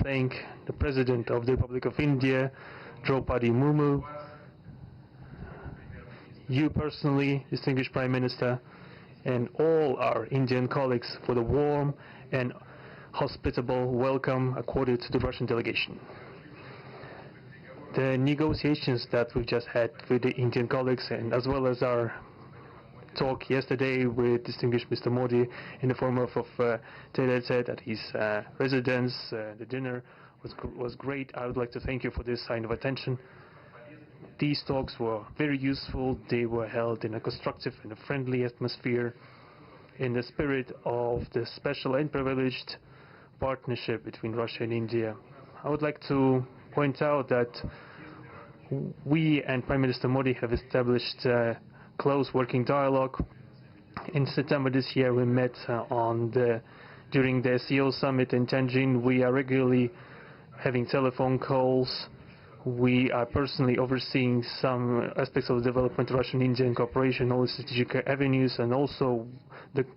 thank the President of the Republic of India, Draupadi Murmu, you personally, distinguished Prime Minister, and all our Indian colleagues for the warm and hospitable welcome accorded to the Russian delegation. The negotiations that we've just had with the Indian colleagues, and as well as our talk yesterday with distinguished Mr. Modi in the form of tete-a-tete at his residence, the dinner was great. I would like to thank you for this sign of attention. These talks were very useful. They were held in a constructive and a friendly atmosphere in the spirit of the special and privileged partnership between Russia and India. I would like to point out that we and Prime Minister Modi have established close working dialogue. In September this year we met during the SEO summit in Tianjin. We are regularly having telephone calls. We are personally overseeing some aspects of the development of Russian-Indian cooperation, all the strategic avenues, and also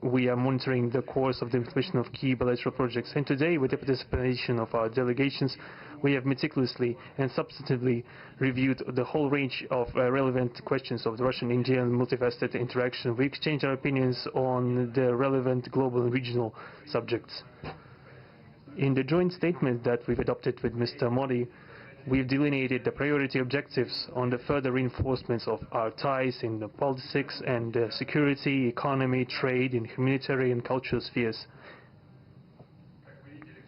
we are monitoring the course of the implementation of key bilateral projects. And today, with the participation of our delegations, we have meticulously and substantively reviewed the whole range of relevant questions of the Russian-Indian multifaceted interaction. We exchanged our opinions on the relevant global and regional subjects. In the joint statement that we've adopted with Mr. Modi, we've delineated the priority objectives on the further reinforcements of our ties in the politics and security, economy, trade, and humanitarian and cultural spheres.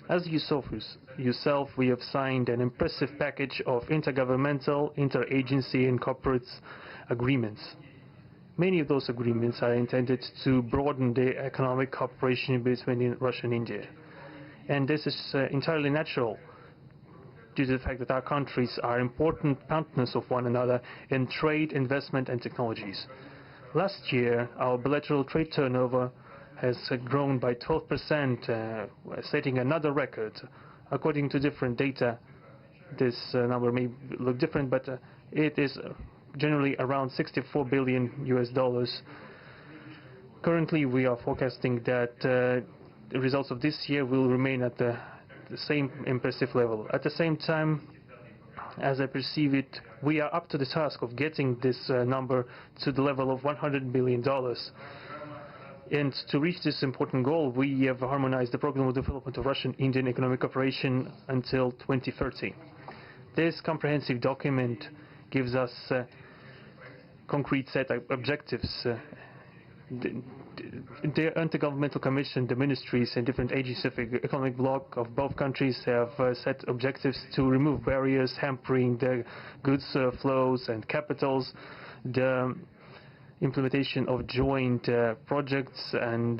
As you saw for yourself, we have signed an impressive package of intergovernmental, interagency, and corporate agreements. Many of those agreements are intended to broaden the economic cooperation between Russia and India. And this is entirely natural, due to the fact that our countries are important partners of one another in trade, investment, and technologies. Last year, our bilateral trade turnover has grown by 12%, setting another record. According to different data, this number may look different, but it is generally around $64 billion US. Currently, we are forecasting that the results of this year will remain at the same impressive level. At the same time, as I perceive it, we are up to the task of getting this number to the level of $100 billion. And to reach this important goal, we have harmonized the program of development of Russian-Indian economic cooperation until 2030. This comprehensive document gives us a concrete set of objectives. The Intergovernmental Commission, the ministries and different agencies of the economic bloc of both countries have set objectives to remove barriers hampering the goods flows and capitals, the implementation of joint projects and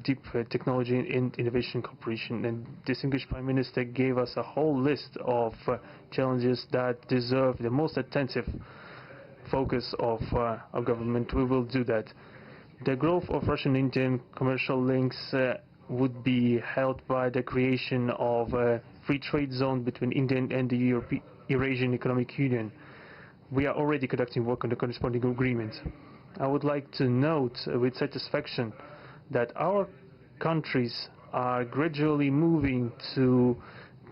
deep technology and innovation cooperation. And distinguished Prime Minister gave us a whole list of challenges that deserve the most attentive focus of our government. We will do that. The growth of Russian-Indian commercial links would be helped by the creation of a free trade zone between India and the Eurasian Economic Union. We are already conducting work on the corresponding agreement. I would like to note with satisfaction that our countries are gradually moving to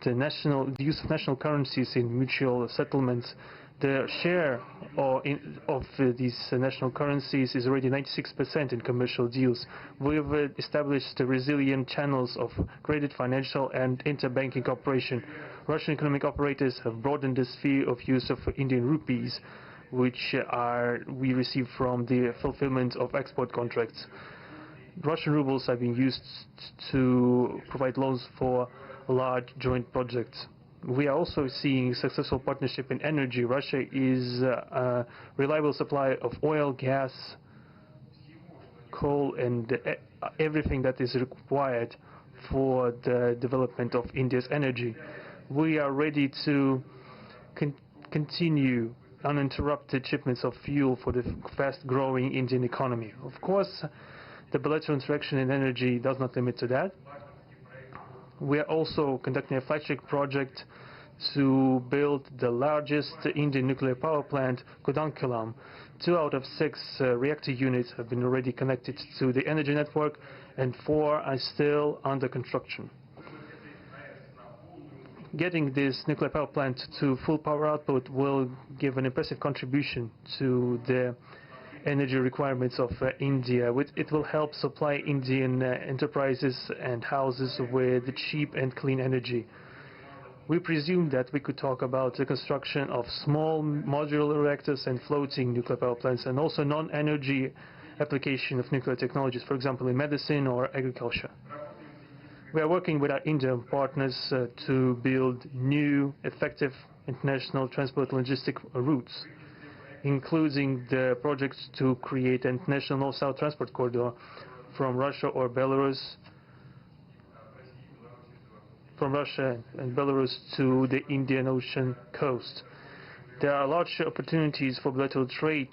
the use of national currencies in mutual settlements. The share of these national currencies is already 96% in commercial deals. We have established resilient channels of credit, financial, and interbanking cooperation. Russian economic operators have broadened the sphere of use of Indian rupees, which we receive from the fulfillment of export contracts. Russian rubles are being used to provide loans for large joint projects. We are also seeing successful partnership in energy. Russia is a reliable supplier of oil, gas, coal, and everything that is required for the development of India's energy. We are ready to continue uninterrupted shipments of fuel for the fast-growing Indian economy. Of course, the bilateral interaction in energy does not limit to that. We are also conducting a flagship project to build the largest Indian nuclear power plant, Kudankulam. 2 out of 6 reactor units have been already connected to the energy network, and 4 are still under construction. Getting this nuclear power plant to full power output will give an impressive contribution to the energy requirements of India. It will help supply Indian enterprises and houses with cheap and clean energy. We presume that we could talk about the construction of small modular reactors and floating nuclear power plants, and also non-energy application of nuclear technologies, for example in medicine or agriculture. We are working with our Indian partners to build new, effective international transport logistic routes, including the projects to create an international north-south transport corridor from Russia and Belarus to the Indian Ocean coast. There are large opportunities for bilateral trade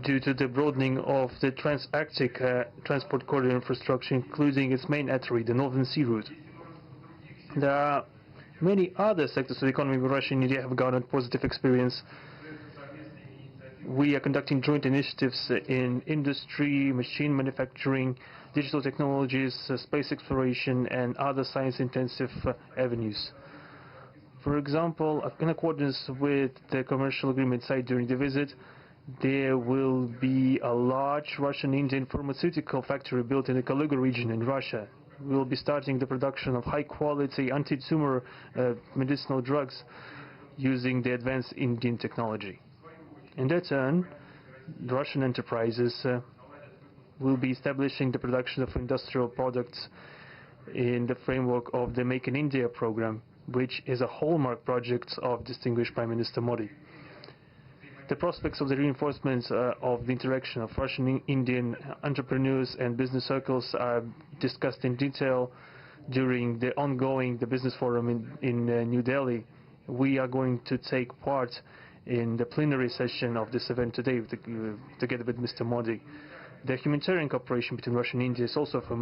due to the broadening of the trans-Arctic transport corridor infrastructure, including its main artery, the Northern Sea Route. There are many other sectors of the economy where Russia and India have garnered positive experience. We are conducting joint initiatives in industry, machine manufacturing, digital technologies, space exploration, and other science-intensive avenues. For example, in accordance with the commercial agreement signed during the visit, there will be a large Russian-Indian pharmaceutical factory built in the Kaluga region in Russia. We will be starting the production of high-quality anti-tumor medicinal drugs using the advanced Indian technology. In their turn, the Russian enterprises will be establishing the production of industrial products in the framework of the Make in India program, which is a hallmark project of distinguished Prime Minister Modi. The prospects of the reinforcement of the interaction of Russian Indian entrepreneurs and business circles are discussed in detail during the ongoing Business Forum in New Delhi. We are going to take part in the plenary session of this event today together with Mr. Modi. The humanitarian cooperation between Russia and India is also of a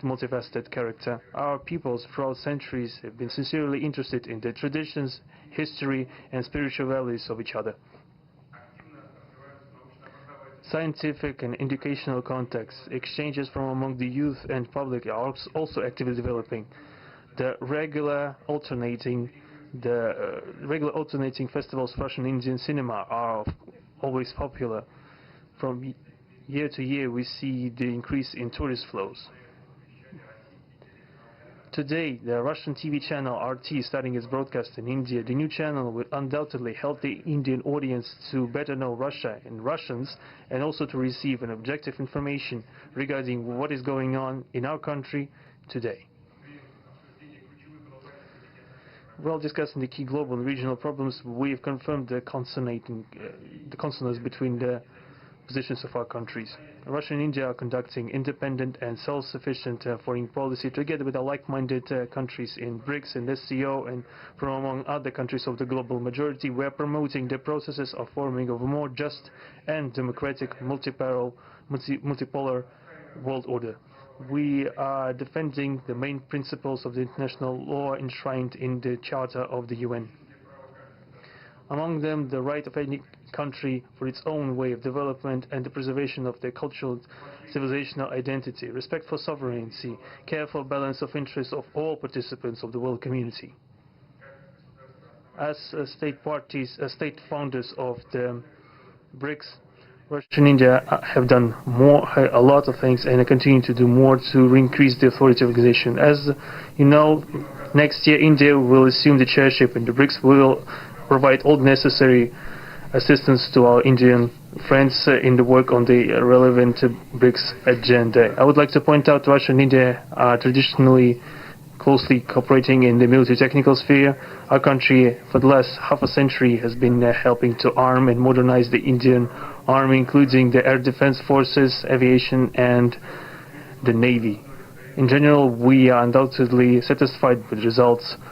multifaceted character. Our peoples throughout centuries have been sincerely interested in the traditions, history, and spiritual values of each other. Scientific and educational contacts, exchanges from among the youth and public are also actively developing. The regular alternating festivals of Russian Indian cinema are always popular. From year to year, we see the increase in tourist flows. Today, the Russian TV channel RT is starting its broadcast in India. The new channel will undoubtedly help the Indian audience to better know Russia and Russians, and also to receive an objective information regarding what is going on in our country today. While discussing the key global and regional problems, we have confirmed the consonance between the positions of our countries. Russia and India are conducting independent and self-sufficient foreign policy together with the like-minded countries in BRICS and SCO, and from among other countries of the global majority. We are promoting the processes of forming of a more just and democratic multipolar world order. We are defending the main principles of the international law enshrined in the Charter of the UN. Among them, the right of any country for its own way of development and the preservation of their cultural civilizational identity, respect for sovereignty, careful balance of interests of all participants of the world community. As state founders of the BRICS, Russia and India have done a lot of things, and continue to do more to increase the authority of the organization. As you know, next year India will assume the chairship, and the BRICS will provide all necessary assistance to our Indian friends in the work on the relevant BRICS agenda. I would like to point out Russia and India are traditionally closely cooperating in the military technical sphere. Our country, for the last half a century, has been helping to arm and modernize the Indian Army, including the Air Defense Forces, aviation, and the Navy. In general, we are undoubtedly satisfied with the results